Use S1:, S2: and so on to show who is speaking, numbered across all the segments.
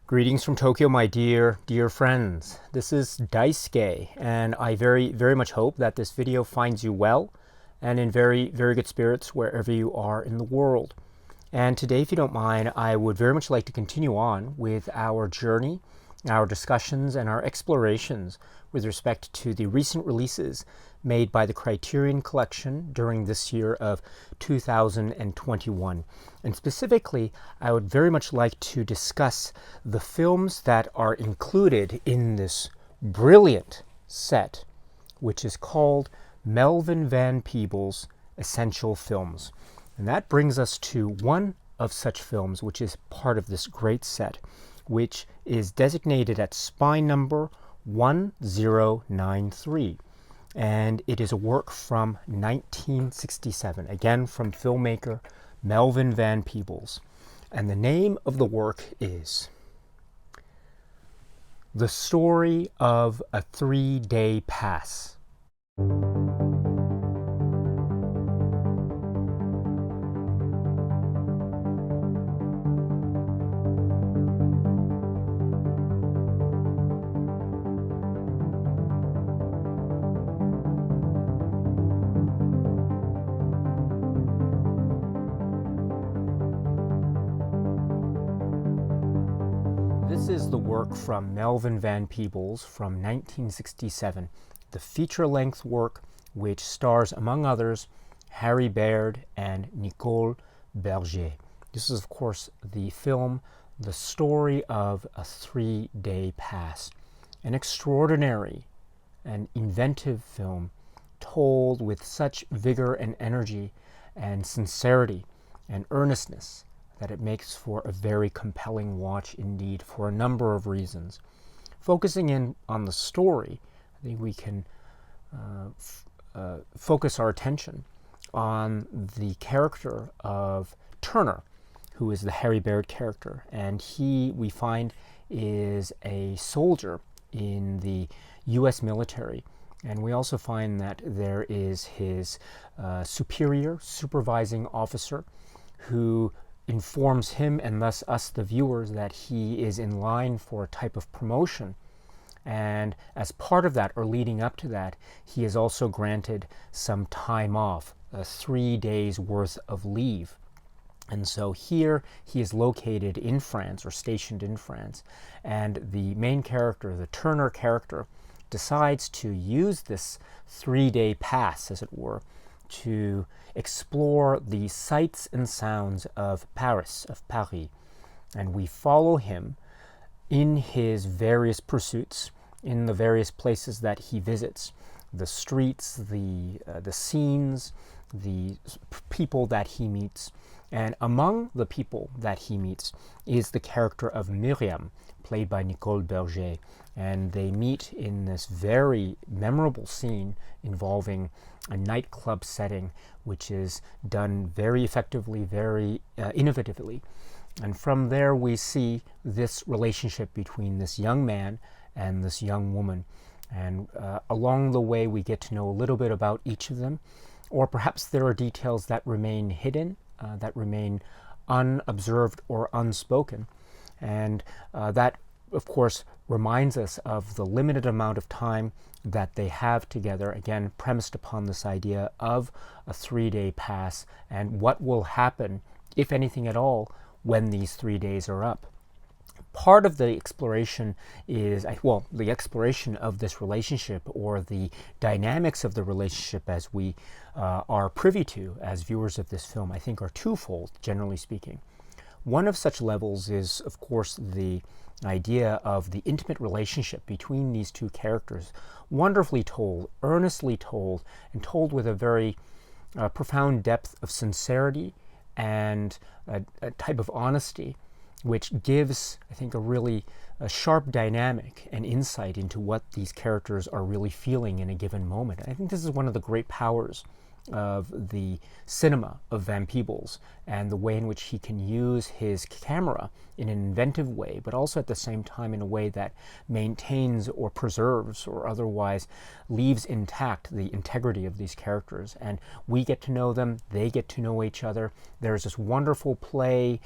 S1: Greetings from Tokyo, my dear friends. This is Daisuke, and I very much hope that this video finds you well and in very good spirits wherever you are in the world. And today, if you don't mind, I would very much like to continue on with our journey, our discussions, and our explorations with respect to the recent releases made by the Criterion Collection during this year of 2021. And specifically, I would very much like to discuss the films that are included in this brilliant set, which is called Melvin Van Peebles Essential Films. And that brings us to one of such films, which is part of this great set, which is designated at spine number 1093. And it is a work from 1967, again from filmmaker Melvin Van Peebles. And the name of the work is The Story of a 3-Day Pass. This is the work from Melvin Van Peebles from 1967, the feature-length work which stars, among others, Harry Baird and Nicole Berger. This is, of course, the film The Story of a 3-Day Pass, an extraordinary and inventive film told with such vigor and energy and sincerity and earnestness that it makes for a very compelling watch indeed for a number of reasons. Focusing in on the story, I think we can focus our attention on the character of Turner, who is the Harry Baird character, and he, we find, is a soldier in the U.S. military. And we also find that there is his superior, supervising officer, who informs him and thus us, the viewers, that he is in line for a type of promotion. And as part of that, or leading up to that, he is also granted some time off, 3 days worth of leave. And so here he is located in France, or stationed in France, and the main character, the Turner character, decides to use this 3-day pass, as it were, to explore the sights and sounds of Paris, of Paris. And we follow him in his various pursuits, in the various places that he visits, the streets, the scenes, the people that he meets. And among the people that he meets is the character of Myriam, played by Nicole Berger. And they meet in this very memorable scene involving a nightclub setting, which is done very effectively, very innovatively. And from there we see this relationship between this young man and this young woman. And along the way we get to know a little bit about each of them, or perhaps there are details that remain hidden, that remain unobserved or unspoken. And that, of course, reminds us of the limited amount of time that they have together, again, premised upon this idea of a 3-day pass and what will happen, if anything at all, when these 3 days are up. Part of the exploration is, well, the exploration of this relationship, or the dynamics of the relationship as we are privy to as viewers of this film, I think are twofold, generally speaking. One of such levels is, of course, the idea of the intimate relationship between these two characters, wonderfully told, earnestly told, and told with a very profound depth of sincerity and a type of honesty, which gives, I think, a sharp dynamic and insight into what these characters are really feeling in a given moment. I think this is one of the great powers of the cinema of Van Peebles, and the way in which he can use his camera in an inventive way, but also at the same time in a way that maintains or preserves or otherwise leaves intact the integrity of these characters. And we get to know them, they get to know each other. There's this wonderful play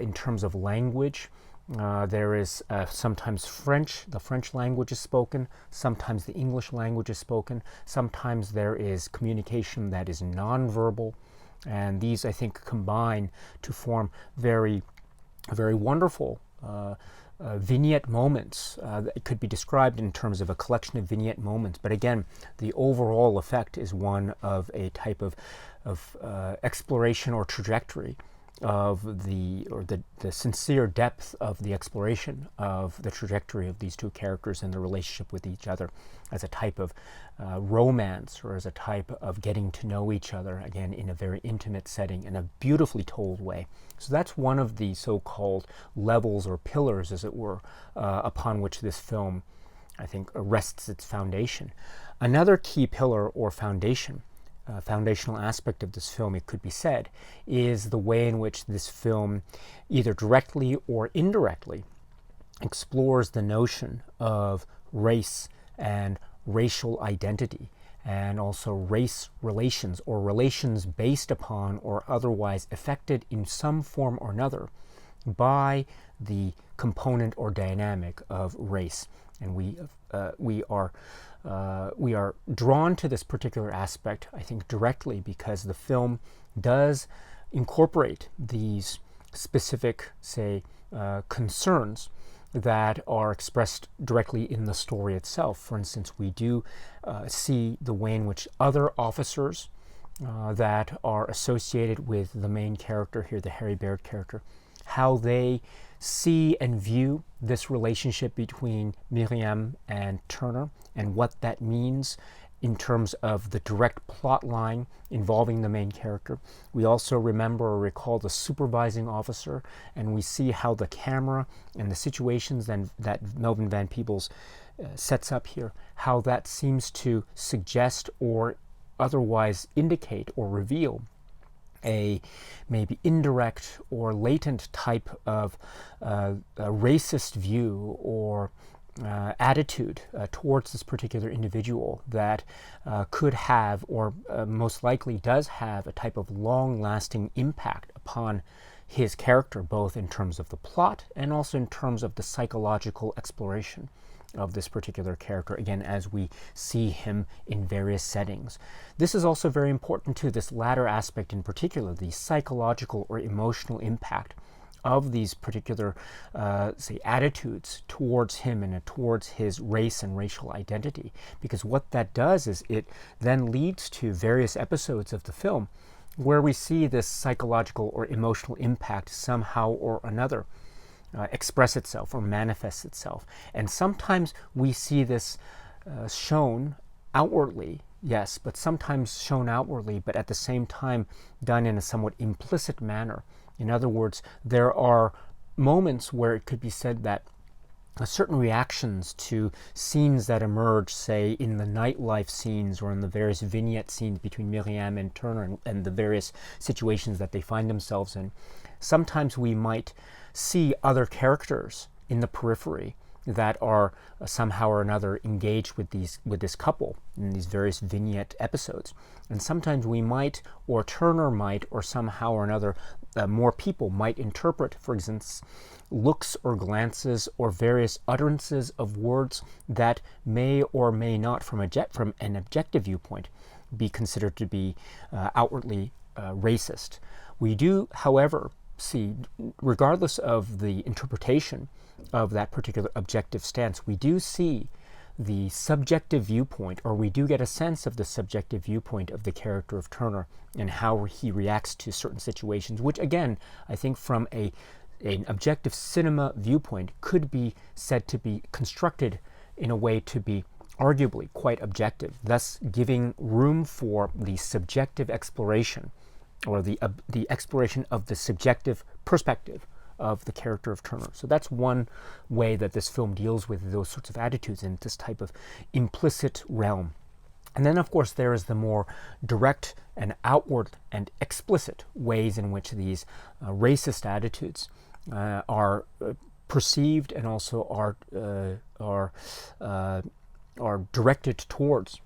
S1: in terms of language There is sometimes French, the French language is spoken, sometimes the English language is spoken, sometimes there is communication that is nonverbal, and these, I think, combine to form very wonderful vignette moments. It could be described in terms of a collection of vignette moments, but again, the overall effect is one of a type of exploration or trajectory of the sincere depth of the exploration of the trajectory of these two characters and the relationship with each other as a type of romance, or as a type of getting to know each other, again, in a very intimate setting, in a beautifully told way. So that's one of the so-called levels or pillars, as it were, upon which this film, I think, rests its foundation. Another key pillar or foundational aspect of this film, it could be said, is the way in which this film, either directly or indirectly, explores the notion of race and racial identity, and also race relations, or relations based upon or otherwise affected in some form or another by the component or dynamic of race. And we are drawn to this particular aspect, I think, directly because the film does incorporate these specific, say, concerns that are expressed directly in the story itself. For instance, we do see the way in which other officers that are associated with the main character here, the Harry Baird character, how they see and view this relationship between Miriam and Turner, and what that means in terms of the direct plot line involving the main character. We also remember or recall the supervising officer, and we see how the camera and the situations that Melvin Van Peebles sets up here, how that seems to suggest or otherwise indicate or reveal a maybe indirect or latent type of a racist view or attitude towards this particular individual that could have, or most likely does have, a type of long-lasting impact upon his character, both in terms of the plot and also in terms of the psychological exploration of this particular character, again, as we see him in various settings. This is also very important too, this latter aspect in particular, the psychological or emotional impact of these particular, say, attitudes towards him and towards his race and racial identity. Because what that does is it then leads to various episodes of the film where we see this psychological or emotional impact somehow or another express itself or manifest itself. And sometimes we see this shown outwardly, yes, but sometimes shown outwardly, but at the same time done in a somewhat implicit manner. In other words, there are moments where it could be said that certain reactions to scenes that emerge, say, in the nightlife scenes or in the various vignette scenes between Miriam and Turner and the various situations that they find themselves in, sometimes we might see other characters in the periphery that are somehow or another engaged with this couple in these various vignette episodes. And sometimes we might, or Turner might, or somehow or another, more people might interpret, for instance, looks or glances or various utterances of words that may or may not, from an objective viewpoint, be considered to be outwardly racist. We do, however, see, regardless of the interpretation of that particular objective stance, we do see the subjective viewpoint, or we do get a sense of the subjective viewpoint of the character of Turner and how he reacts to certain situations, which again, I think from an objective cinema viewpoint could be said to be constructed in a way to be arguably quite objective, thus giving room for the subjective exploration, or the exploration of the subjective perspective of the character of Turner. So that's one way that this film deals with those sorts of attitudes in this type of implicit realm. And then, of course, there is the more direct and outward and explicit ways in which these racist attitudes are perceived and also are directed towards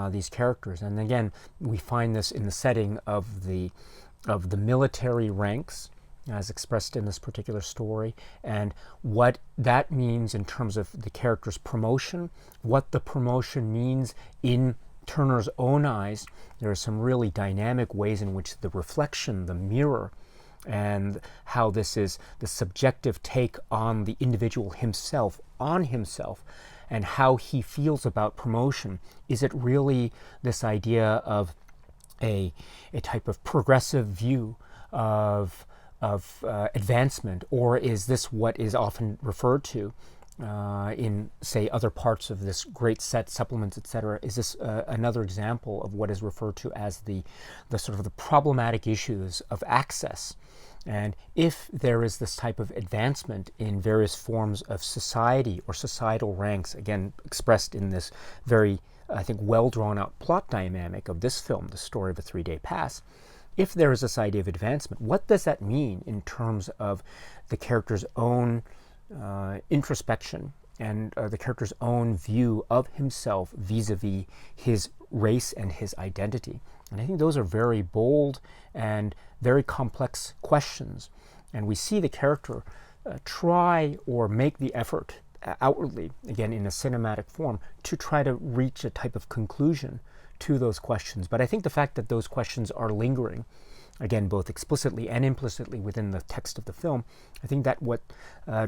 S1: these characters. And again, we find this in the setting of the military ranks as expressed in this particular story, and what that means in terms of the character's promotion, what the promotion means in Turner's own eyes. There are some really dynamic ways in which the reflection, the mirror, and how this is the subjective take on the individual himself, on himself, and how he feels about promotion. Is it really this idea of a type of progressive view of advancement, or is this what is often referred to in, say, other parts of this great set, supplements, etc.? Is this another example of what is referred to as the sort of the problematic issues of access? And if there is this type of advancement in various forms of society or societal ranks, again expressed in this very, I think, well drawn out plot dynamic of this film, The Story of a 3-Day Pass, if there is this idea of advancement, what does that mean in terms of the character's own introspection and the character's own view of himself vis-a-vis his race and his identity? And I think those are very bold and very complex questions. And we see the character try or make the effort outwardly, again in a cinematic form, to try to reach a type of conclusion to those questions. But I think the fact that those questions are lingering, again, both explicitly and implicitly within the text of the film, I think that what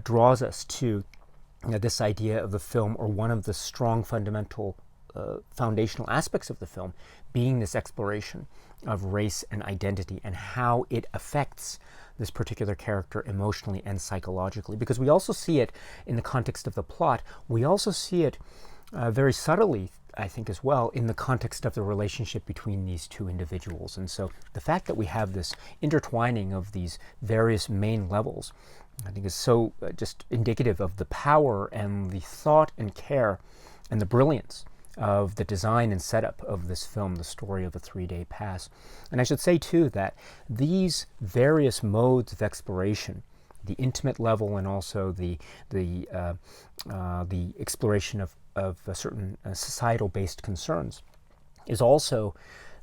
S1: draws us to this idea of the film, or one of the strong fundamental foundational aspects of the film, being this exploration of race and identity and how it affects this particular character emotionally and psychologically. Because we also see it in the context of the plot. We also see it very subtly, I think, as well, in the context of the relationship between these two individuals. And so the fact that we have this intertwining of these various main levels, I think, is so just indicative of the power and the thought and care and the brilliance of the design and setup of this film, The Story of a 3-Day Pass. And I should say, too, that these various modes of exploration, the intimate level and also the exploration of certain societal-based concerns, is also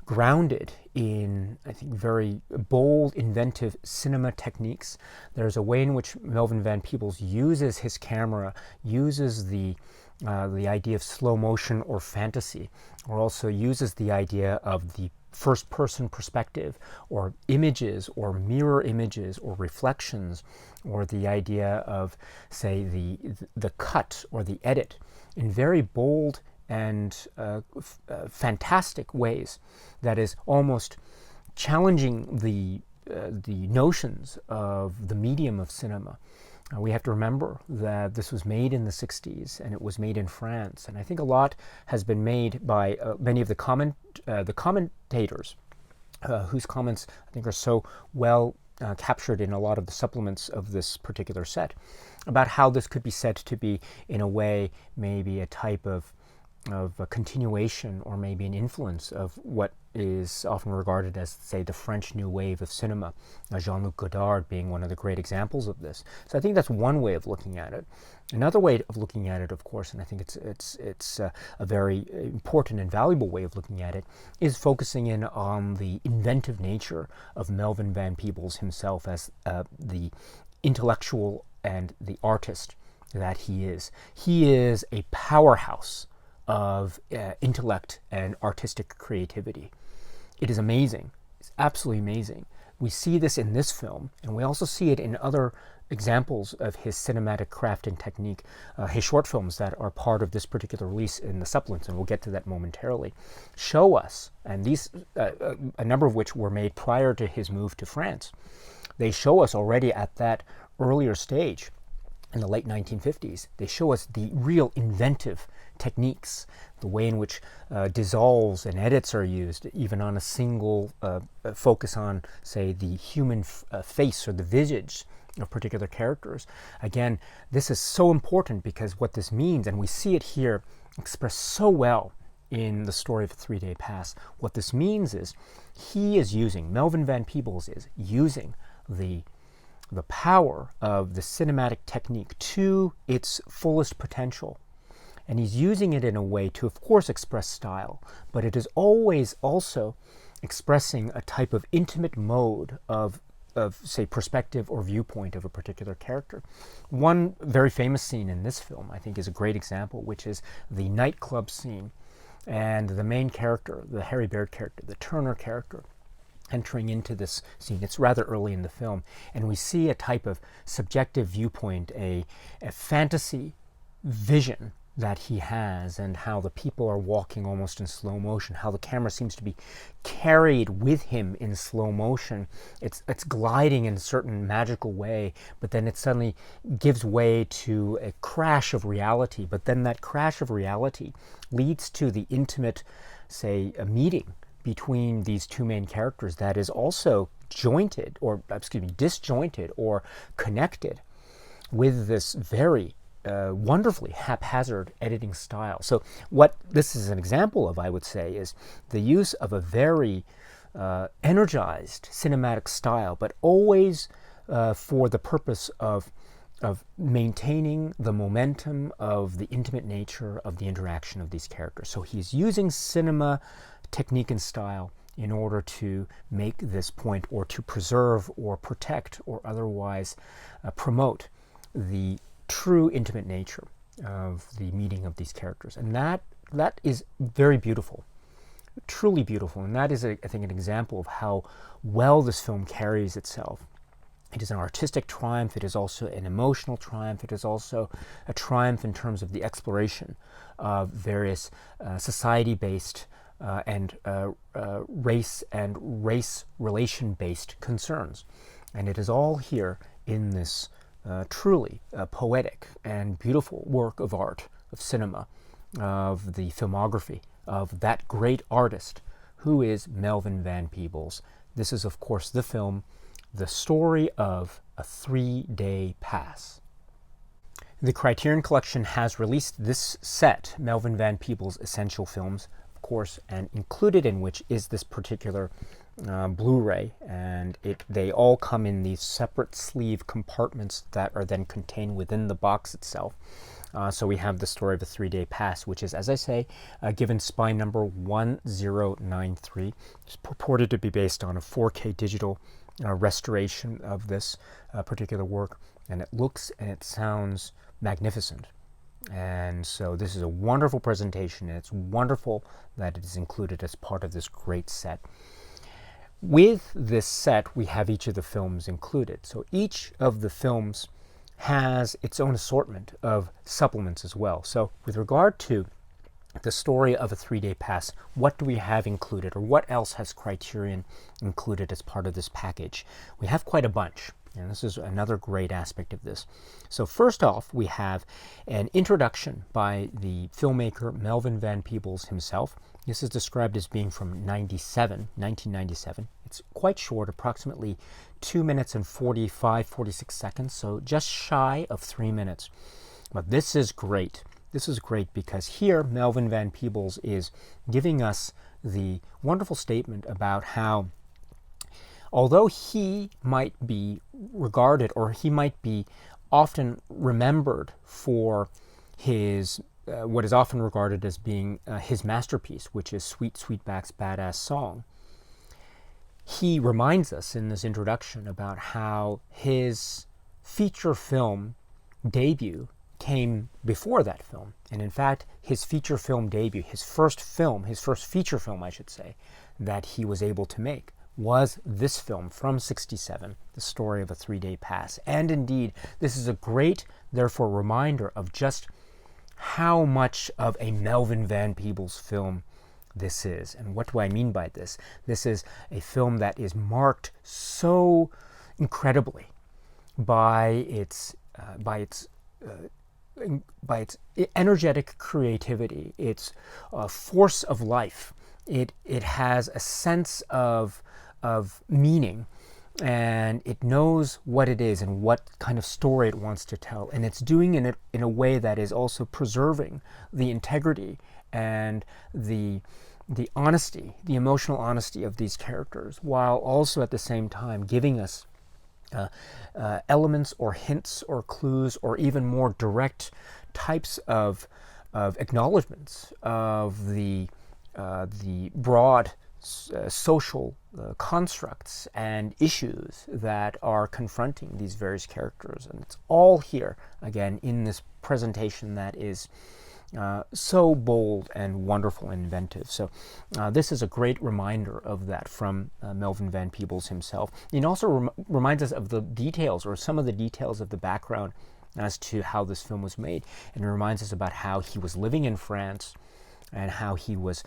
S1: grounded in, I think, very bold, inventive cinema techniques. There's a way in which Melvin Van Peebles uses his camera, uses the idea of slow motion or fantasy, or also uses the idea of the first-person perspective, or images, or mirror images, or reflections, or the idea of, say, the cut or the edit, in very bold and fantastic ways, that is almost challenging the notions of the medium of cinema. We have to remember that this was made in the 60s, and it was made in France. And I think a lot has been made by many of the commentators, whose comments I think are so well captured in a lot of the supplements of this particular set, about how this could be said to be, in a way, maybe a type of a continuation or maybe an influence of what is often regarded as, say, the French New Wave of cinema, Jean-Luc Godard being one of the great examples of this. So I think that's one way of looking at it. Another way of looking at it, of course, and I think it's a very important and valuable way of looking at it, is focusing in on the inventive nature of Melvin Van Peebles himself as the intellectual and the artist that he is. He is a powerhouse of intellect and artistic creativity. It is amazing. It's absolutely amazing. We see this in this film, and we also see it in other examples of his cinematic craft and technique. His short films that are part of this particular release in the supplements, and we'll get to that momentarily, show us, and these, a number of which were made prior to his move to France, they show us already at that earlier stage, in the late 1950s, they show us the real inventive techniques, the way in which dissolves and edits are used, even on a single focus on, say, the human face or the visage of particular characters. Again, this is so important because what this means, and we see it here expressed so well in The Story of a 3-Day Pass, what this means is he is using, Melvin Van Peebles is using the power of the cinematic technique to its fullest potential. And he's using it in a way to, of course, express style, but it is always also expressing a type of intimate mode of say, perspective or viewpoint of a particular character. One very famous scene in this film, I think, is a great example, which is the nightclub scene, and the main character, the Harry Baird character, the Turner character, entering into this scene. It's rather early in the film, and we see a type of subjective viewpoint, a fantasy vision that he has, and how the people are walking almost in slow motion, how the camera seems to be carried with him in slow motion. It's gliding in a certain magical way, but then it suddenly gives way to a crash of reality. But then that crash of reality leads to the intimate, say, a meeting between these two main characters that is also disjointed or connected with this very wonderfully haphazard editing style. So what this is an example of, I would say, is the use of a very energized cinematic style, but always for the purpose of maintaining the momentum of the intimate nature of the interaction of these characters. So he's using cinema technique and style in order to make this point, or to preserve or protect or otherwise promote the true intimate nature of the meeting of these characters. And that is very beautiful, truly beautiful. And that is, I think, an example of how well this film carries itself. It is an artistic triumph. It is also an emotional triumph. It is also a triumph in terms of the exploration of various society-based and race relation-based concerns. And it is all here in this truly poetic and beautiful work of art, of cinema, of the filmography of that great artist who is Melvin Van Peebles. This is, of course, the film, The Story of a 3-Day Pass. The Criterion Collection has released this set, Melvin Van Peebles' Essential Films, of course, and included in which is this particular Blu-ray, and they all come in these separate sleeve compartments that are then contained within the box itself. So we have The Story of a 3-Day Pass, which is, as I say, given spine number 1093. It's purported to be based on a 4K digital restoration of this particular work, and it looks and it sounds magnificent. And so this is a wonderful presentation, and it's wonderful that it is included as part of this great set. With this set, we have each of the films included. So each of the films has its own assortment of supplements as well. So with regard to The Story of a 3-Day Pass, what do we have included, or what else has Criterion included as part of this package? We have quite a bunch, and this is another great aspect of this. So first off, we have an introduction by the filmmaker Melvin Van Peebles himself. This is described as being from 1997. It's quite short, approximately 2 minutes and 46 seconds, so just shy of 3 minutes. But this is great. This is great because here Melvin Van Peebles is giving us the wonderful statement about how, although he might be regarded, or he might be often remembered for his what is often regarded as being his masterpiece, which is Sweet Sweetback's Badass Song, he reminds us in this introduction about how his feature film debut came before that film. And in fact, his feature film debut, his first feature film, I should say, that he was able to make was this film from '67, The Story of a 3-Day Pass. And indeed, this is a great, therefore, reminder of just how much of a Melvin Van Peebles film this is. And what do I mean by this? This is a film that is marked so incredibly by its energetic creativity, its force of life. It has a sense of meaning, and it knows what it is and what kind of story it wants to tell, and it's doing it in a way that is also preserving the integrity and the honesty, the emotional honesty of these characters, while also at the same time giving us elements or hints or clues or even more direct types of acknowledgments of the broad social constructs and issues that are confronting these various characters. And it's all here, again, in this presentation that is so bold and wonderful and inventive. So this is a great reminder of that from Melvin Van Peebles himself. It also reminds us of the details, or some of the details of the background as to how this film was made. And it reminds us about how he was living in France and how he was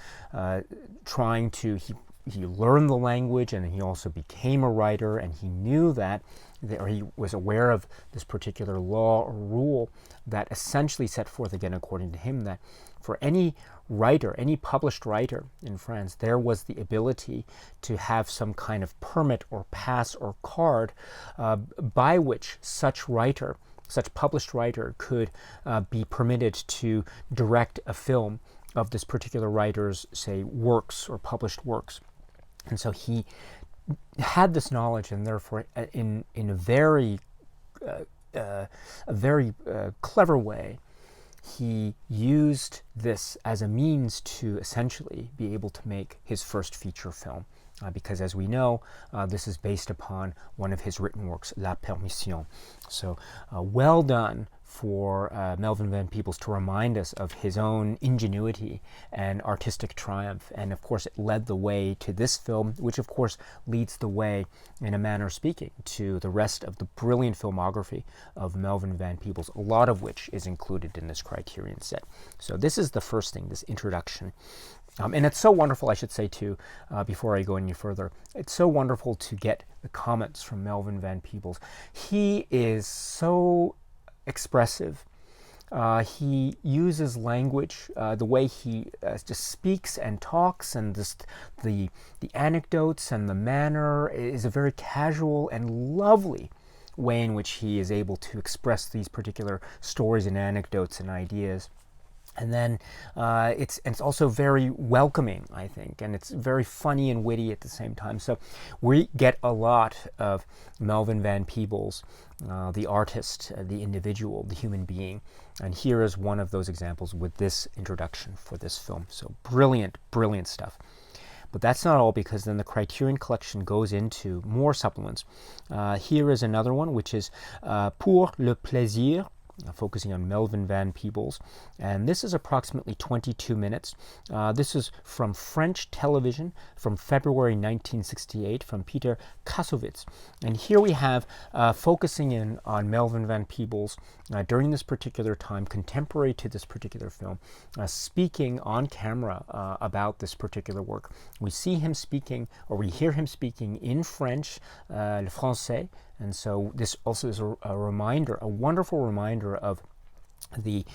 S1: trying to, he learned the language, and he also became a writer, and he knew that, or he was aware of this particular law or rule that essentially set forth, again according to him, that for any writer, any published writer in France, there was the ability to have some kind of permit or pass or card by which such published writer could be permitted to direct a film of this particular writer's, say, works or published works. And so he had this knowledge, and therefore, in a very clever way, he used this as a means to essentially be able to make his first feature film. Because, as we know, this is based upon one of his written works, La Permission. So, well done for Melvin Van Peebles to remind us of his own ingenuity and artistic triumph. And, of course, it led the way to this film, which, of course, leads the way, in a manner speaking, to the rest of the brilliant filmography of Melvin Van Peebles, a lot of which is included in this Criterion set. So this is the first thing, this introduction. And it's so wonderful, I should say, too, before I go any further, it's so wonderful to get the comments from Melvin Van Peebles. He is so expressive. He uses language, the way he just speaks and talks, and just the anecdotes and the manner is a very casual and lovely way in which he is able to express these particular stories and anecdotes and ideas. And then it's also very welcoming, I think, and it's very funny and witty at the same time. So we get a lot of Melvin Van Peebles, the artist, the individual, the human being. And here is one of those examples with this introduction for this film. So brilliant, brilliant stuff. But that's not all, because then the Criterion collection goes into more supplements. Here is another one, which is Pour le plaisir, focusing on Melvin Van Peebles, and this is approximately 22 minutes. This is from French television from February 1968 from Peter Kassovitz, and here we have focusing in on Melvin Van Peebles during this particular time, contemporary to this particular film, speaking on camera about this particular work. We see him speaking, or we hear him speaking in French, le français. And so this also is a reminder, a wonderful reminder of he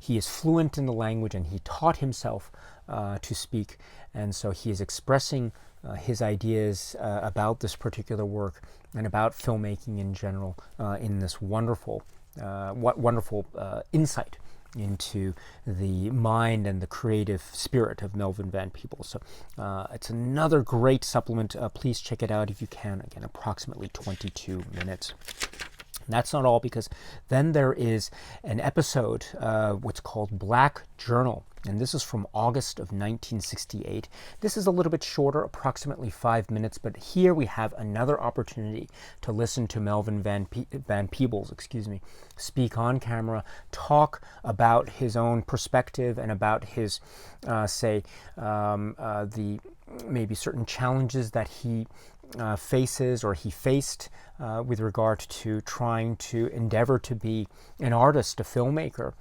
S1: is fluent in the language, and he taught himself to speak. And so he is expressing his ideas about this particular work and about filmmaking in general in this wonderful insight into the mind and the creative spirit of Melvin Van Peebles. So it's another great supplement. Please check it out if you can. Again, approximately 22 minutes. And that's not all, because then there is an episode, what's called Black Journal. And this is from August of 1968. This is a little bit shorter, approximately 5 minutes, but here we have another opportunity to listen to Melvin Van Peebles, speak on camera, talk about his own perspective and about his, the maybe certain challenges that he faces, or he faced with regard to trying to endeavor to be an artist, a filmmaker,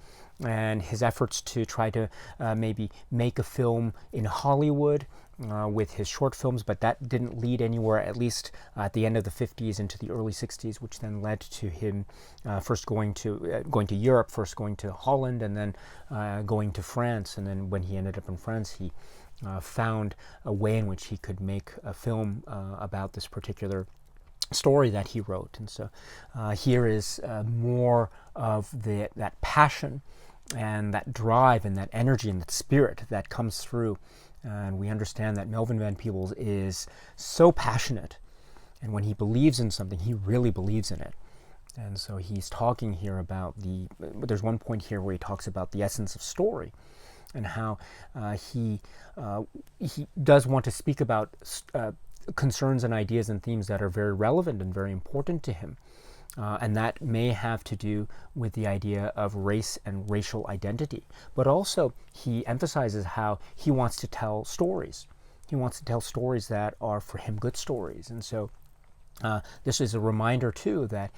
S1: and his efforts to try to maybe make a film in Hollywood with his short films, but that didn't lead anywhere, at least at the end of the 50s into the early 60s, which then led to him first going to Europe, first going to Holland, and then going to France. And then when he ended up in France, he found a way in which he could make a film about this particular story that he wrote. And so here is more of that passion and that drive and that energy and that spirit that comes through. And we understand that Melvin Van Peebles is so passionate, and when he believes in something, he really believes in it. And so he's talking here about there's one point here where he talks about the essence of story. and how he does want to speak about concerns and ideas and themes that are very relevant and very important to him. And that may have to do with the idea of race and racial identity. But also, he emphasizes how he wants to tell stories. He wants to tell stories that are, for him, good stories. And so this is a reminder, too, that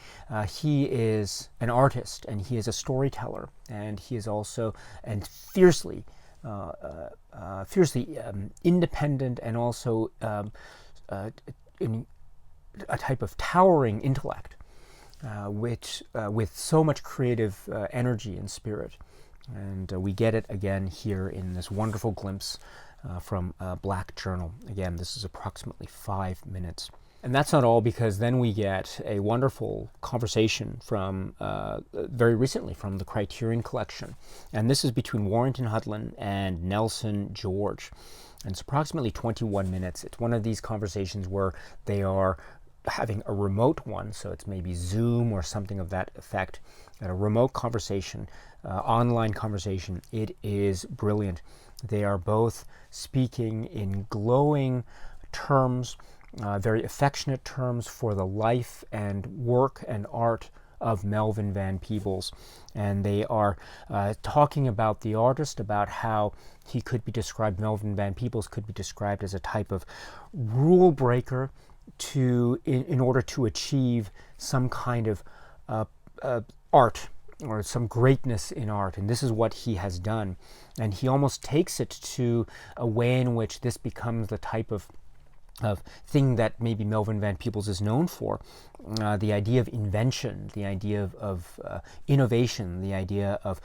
S1: he is an artist, and he is a storyteller, and he is also fiercely independent, and also in a type of towering intellect, which with so much creative energy and spirit. And we get it again here in this wonderful glimpse from Black Journal. Again, this is approximately 5 minutes. And that's not all, because then we get a wonderful conversation from very recently from the Criterion collection. And this is between Warrington Hudlin and Nelson George. And it's approximately 21 minutes. It's one of these conversations where they are having a remote one, so it's maybe Zoom or something of that effect, a remote conversation, online conversation. It is brilliant. They are both speaking in glowing terms, very affectionate terms for the life and work and art of Melvin Van Peebles. And they are talking about the artist, about how he could be described, Melvin Van Peebles could be described as a type of rule breaker in order to achieve some kind of art or some greatness in art. And this is what he has done. And he almost takes it to a way in which this becomes the type of thing that maybe Melvin Van Peebles is known for, the idea of invention, the idea of innovation, the idea of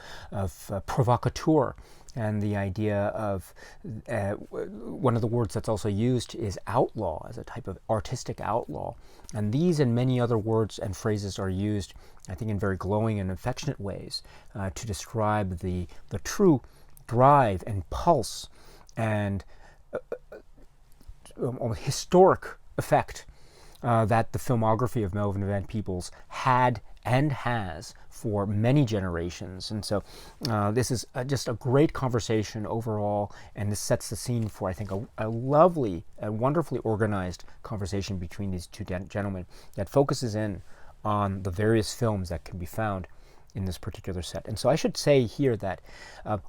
S1: provocateur, and the idea of one of the words that's also used is outlaw, as a type of artistic outlaw. And these and many other words and phrases are used, I think, in very glowing and affectionate ways to describe the true drive and pulse and historic effect that the filmography of Melvin Van Peebles had and has for many generations. And so this is just a great conversation overall, and this sets the scene for, I think, a lovely and wonderfully organized conversation between these two gentlemen that focuses in on the various films that can be found in this particular set. And so I should say here that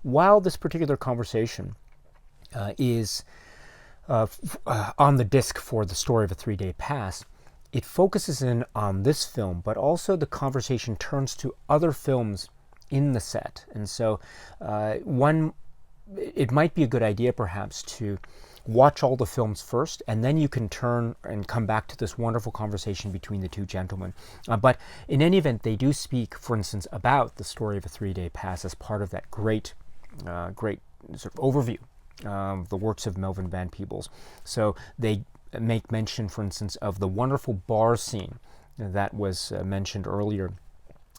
S1: while this particular conversation is on the disc for The Story of a 3-Day Pass, it focuses in on this film, but also the conversation turns to other films in the set. And so it might be a good idea perhaps to watch all the films first, and then you can turn and come back to this wonderful conversation between the two gentlemen. But in any event, they do speak, for instance, about The Story of a 3-Day Pass as part of that great sort of overview the works of Melvin Van Peebles. So they make mention, for instance, of the wonderful bar scene that was mentioned earlier,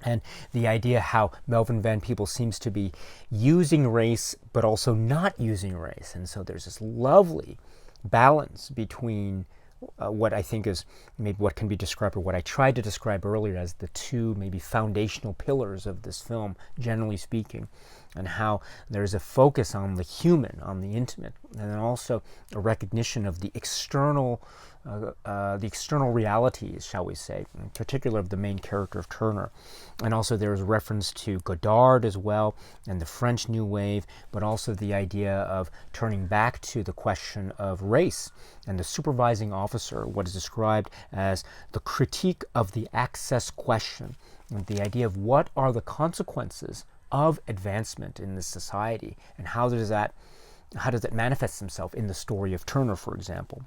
S1: and the idea how Melvin Van Peebles seems to be using race but also not using race. And so there's this lovely balance between what I think is maybe what can be described, or what I tried to describe earlier, as the two maybe foundational pillars of this film, generally speaking, and how there's a focus on the human, on the intimate, and then also a recognition of the external realities, shall we say, in particular of the main character of Turner. And also there's reference to Godard as well, and the French New Wave, but also the idea of turning back to the question of race and the supervising officer, what is described as the critique of the access question, and the idea of what are the consequences of advancement in this society, and how does that manifest itself in the story of Turner, for example.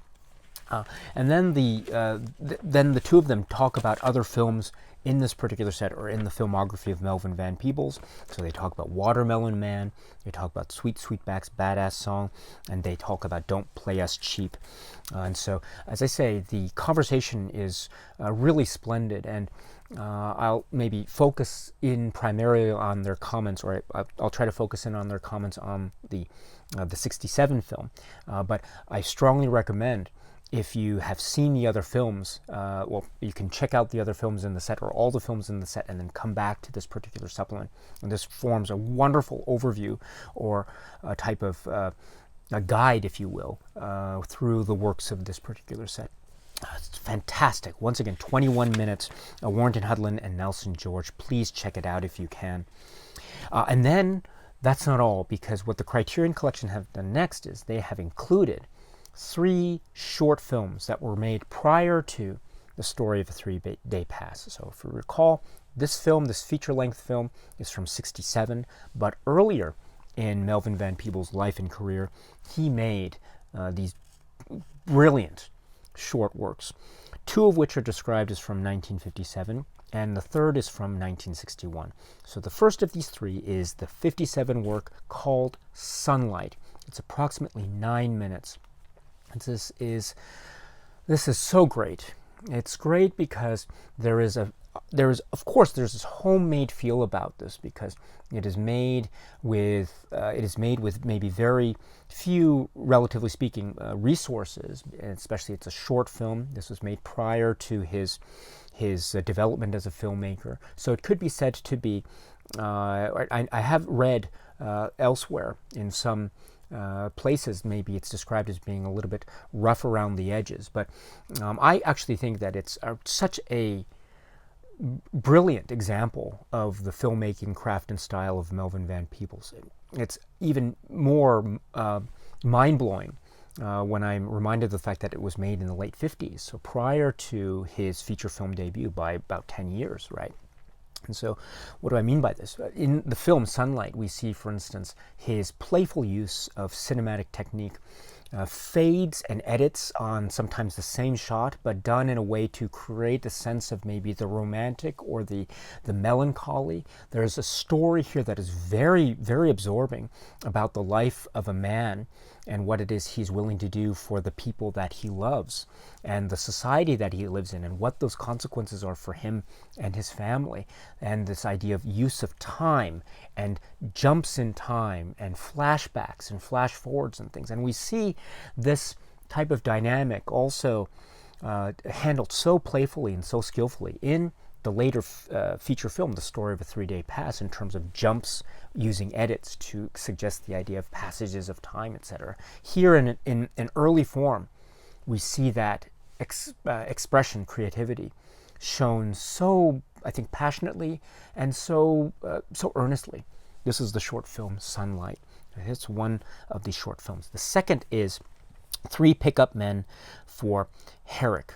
S1: And then the two of them talk about other films in this particular set, or in the filmography of Melvin Van Peebles. So they talk about Watermelon Man, they talk about Sweet Sweetback's Badass Song, and they talk about Don't Play Us Cheap. And so, as I say, the conversation is really splendid, and I'll maybe focus in primarily on their comments, or I'll try to focus in on their comments on the 67 film. But I strongly recommend if you have seen the other films, well, you can check out the other films in the set or all the films in the set and then come back to this particular supplement. And this forms a wonderful overview or a type of a guide, if you will, through the works of this particular set. It's fantastic. Once again, 21 minutes, Warrington Hudlin and Nelson George. Please check it out if you can. And then that's not all, because what the Criterion Collection have done next is they have included 3 short films that were made prior to the story of a 3-day pass. So if you recall, this film, this feature-length film, is from '67, but earlier in Melvin Van Peebles' life and career, he made these brilliant short works, 2 of which are described as from 1957, and the third is from 1961. So the first of these 3 is the '57 work called Sunlight. It's approximately 9 minutes. And this is so great. It's great because there's this homemade feel about this, because it is made with maybe very few, relatively speaking, resources. And especially, it's a short film. This was made prior to his development as a filmmaker. So it could be said to be. I have read elsewhere in some places, maybe it's described as being a little bit rough around the edges, but I actually think that it's such a brilliant example of the filmmaking craft and style of Melvin Van Peebles. It's even more mind-blowing when I'm reminded of the fact that it was made in the late 50s, so prior to his feature film debut by about 10 years, right? And so what do I mean by this? In the film Sunlight, we see, for instance, his playful use of cinematic technique, fades and edits on sometimes the same shot, but done in a way to create a sense of maybe the romantic or the melancholy. There's a story here that is very, very absorbing about the life of a man and what it is he's willing to do for the people that he loves and the society that he lives in, and what those consequences are for him and his family, and this idea of use of time and jumps in time and flashbacks and flash forwards and things. And we see this type of dynamic also handled so playfully and so skillfully in the later feature film, The Story of a 3-Day Pass, in terms of jumps using edits to suggest the idea of passages of time, etc. Here in an early form, we see that expression, creativity, shown so, I think, passionately and so earnestly. This is the short film Sunlight. It's one of these short films. The second is 3 Pickup Men for Herrick.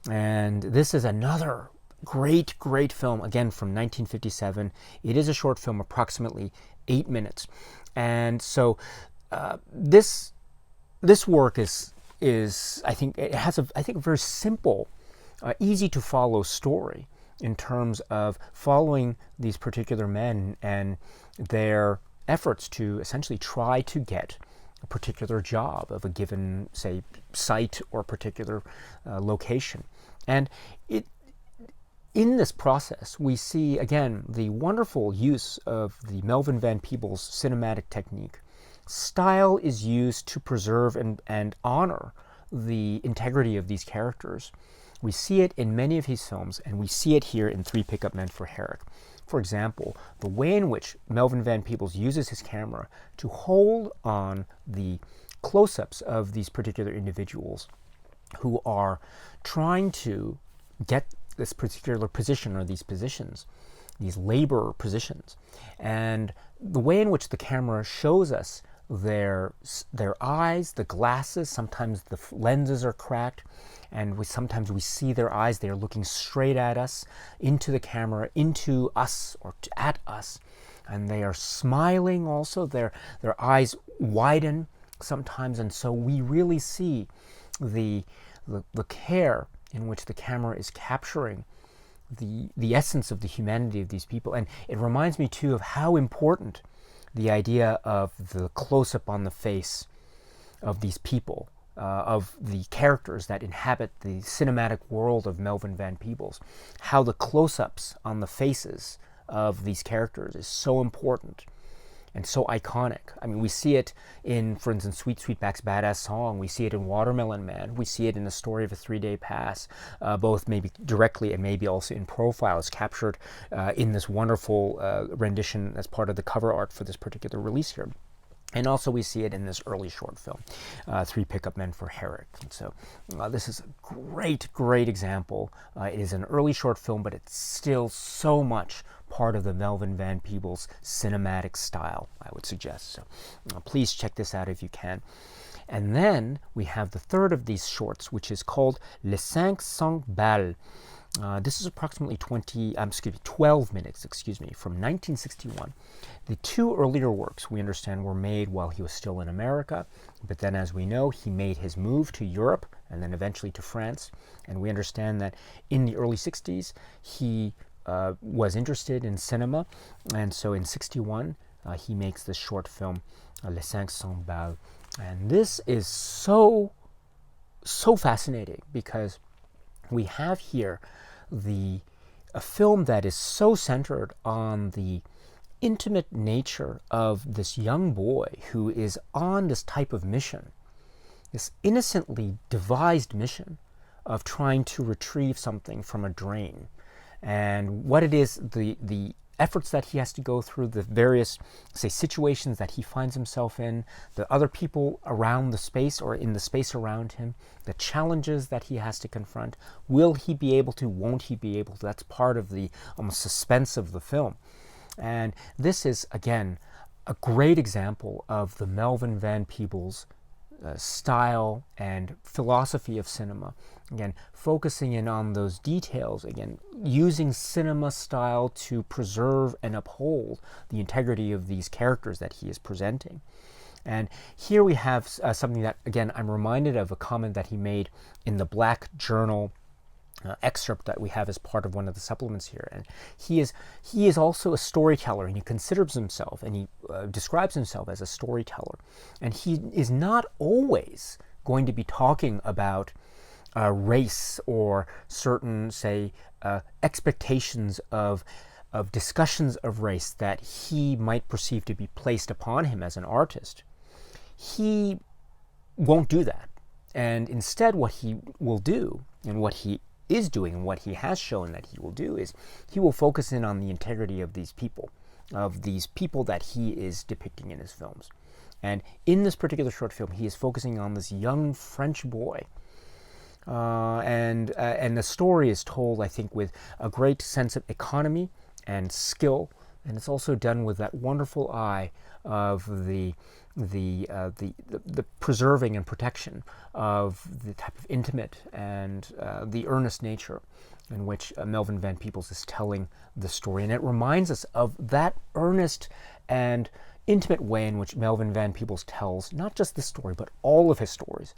S1: And this is another great film, again from 1957. It is a short film, approximately 8 minutes. And so this work is I think it has a very simple, easy to follow story in terms of following these particular men and their efforts to essentially try to get a particular job of a given, say, site or particular location. And in this process, we see, again, the wonderful use of the Melvin Van Peebles cinematic technique. Style is used to preserve and honor the integrity of these characters. We see it in many of his films, and we see it here in 3 Pickup Men for Herrick. For example, the way in which Melvin Van Peebles uses his camera to hold on the close-ups of these particular individuals who are trying to get this particular position or these positions, these labor positions. And the way in which the camera shows us their eyes, the glasses, sometimes the lenses are cracked, and sometimes we see their eyes, they are looking straight at us, into the camera, into us, or at us. And they are smiling also, their eyes widen sometimes, and so we really see the care in which the camera is capturing the essence of the humanity of these people. And it reminds me too of how important the idea of the close-up on the face of these people, of the characters that inhabit the cinematic world of Melvin Van Peebles, how the close-ups on the faces of these characters is so important and so iconic. I mean, we see it in, for instance, Sweetback's Badass Song. We see it in Watermelon Man. We see it in The Story of a Three-Day Pass, both maybe directly and maybe also in profile. It's captured in this wonderful rendition as part of the cover art for this particular release here. And also we see it in this early short film, Three Pickup Men for Herrick. And so this is a great, great example. It is an early short film, but it's still so much part of the Melvin Van Peebles cinematic style, I would suggest. So please check this out if you can. And then we have the third of these shorts, which is called Les 500 Balles. This is approximately 12 minutes, from 1961. The two earlier works, we understand, were made while he was still in America, but then, as we know, he made his move to Europe and then eventually to France. And we understand that in the early 60s, he was interested in cinema, and so in 61, he makes this short film, Les 500 Balles. And this is so fascinating because we have here a film that is so centered on the intimate nature of this young boy who is on this type of mission, this innocently devised mission of trying to retrieve something from a drain, and what it is, the efforts that he has to go through, the various, say, situations that he finds himself in, the other people around the space or in the space around him, the challenges that he has to confront. Will he be able to? Won't he be able to? That's part of the almost suspense of the film. And this is, again, a great example of the Melvin Van Peebles style and philosophy of cinema. Again, focusing in on those details, again, using cinema style to preserve and uphold the integrity of these characters that he is presenting. And here we have something that, again, I'm reminded of a comment that he made in the Black Journal excerpt that we have as part of one of the supplements here. And he is also a storyteller, and he considers himself, and he describes himself as a storyteller. And he is not always going to be talking about race or certain, say, expectations of discussions of race that he might perceive to be placed upon him as an artist. He won't do that. And instead, what he will do, and what he is doing, and what he has shown that he will do, is he will focus in on the integrity of these people that he is depicting in his films. And in this particular short film, he is focusing on this young French boy. And the story is told, I think, with a great sense of economy and skill, and it's also done with that wonderful eye of the preserving and protection of the type of intimate and the earnest nature in which Melvin Van Peebles is telling the story. And it reminds us of that earnest and intimate way in which Melvin Van Peebles tells not just this story, but all of his stories,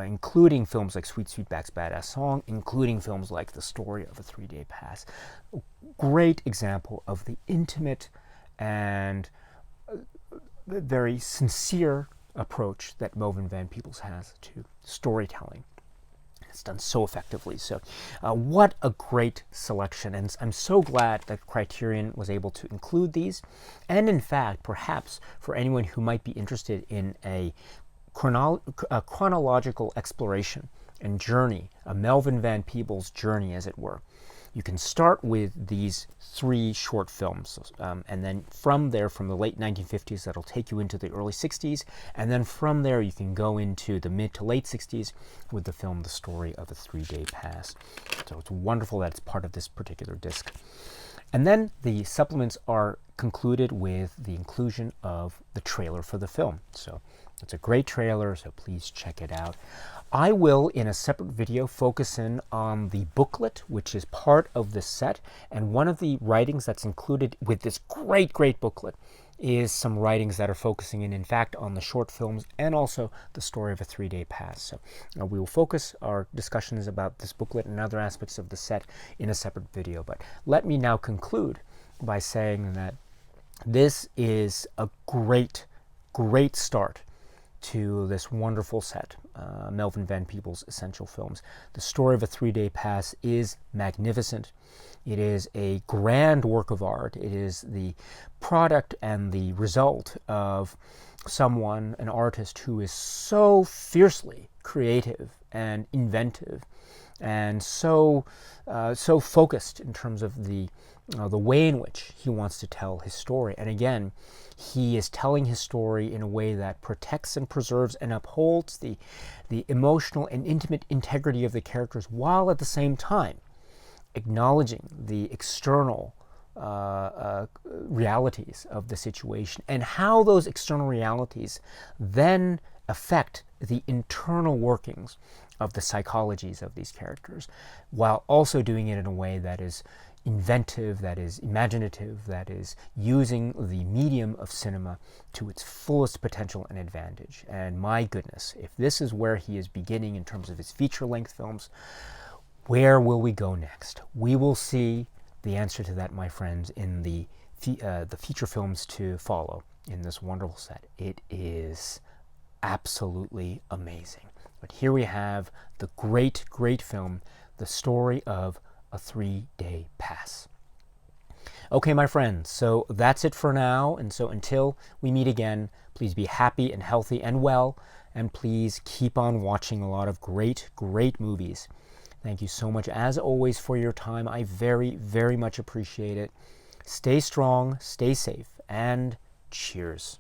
S1: including films like Sweetback's Badass Song, including films like The Story of a Three-Day Pass. Great example of the intimate and very sincere approach that Melvin Van Peebles has to storytelling. It's done so effectively. So what a great selection. And I'm so glad that Criterion was able to include these. And in fact, perhaps for anyone who might be interested in a chronological exploration and journey, a Melvin Van Peebles journey, as it were, you can start with these three short films, and then from there, from the late 1950s, that'll take you into the early 60s, and then from there you can go into the mid to late 60s with the film The Story of a Three-Day Pass. So it's wonderful that it's part of this particular disc. And then the supplements are concluded with the inclusion of the trailer for the film. So it's a great trailer, so please check it out. I will, in a separate video, focus in on the booklet, which is part of this set. And one of the writings that's included with this great, great booklet is some writings that are focusing in fact, on the short films and also The Story of a Three-Day Pass. So we will focus our discussions about this booklet and other aspects of the set in a separate video. But let me now conclude by saying that this is a great, great start to this wonderful set, Melvin Van Peebles' Essential Films. The story of A 3-Day Pass is magnificent. It is a grand work of art. It is the product and the result of someone, an artist, who is so fiercely creative and inventive and so focused in terms of the way in which he wants to tell his story. And again, he is telling his story in a way that protects and preserves and upholds the emotional and intimate integrity of the characters, while at the same time acknowledging the external realities of the situation, and how those external realities then affect the internal workings of the psychologies of these characters, while also doing it in a way that is inventive, that is imaginative, that is using the medium of cinema to its fullest potential and advantage. And my goodness, if this is where he is beginning in terms of his feature-length films, where will we go next? We will see the answer to that, my friends, in the feature films to follow in this wonderful set. It is absolutely amazing. But here we have the great, great film, the story of A 3-Day Pass. Okay, my friends, so that's it for now. And so until we meet again, please be happy and healthy and well, and please keep on watching a lot of great, great movies. Thank you so much, as always, for your time. I very, very much appreciate it. Stay strong, stay safe, and cheers.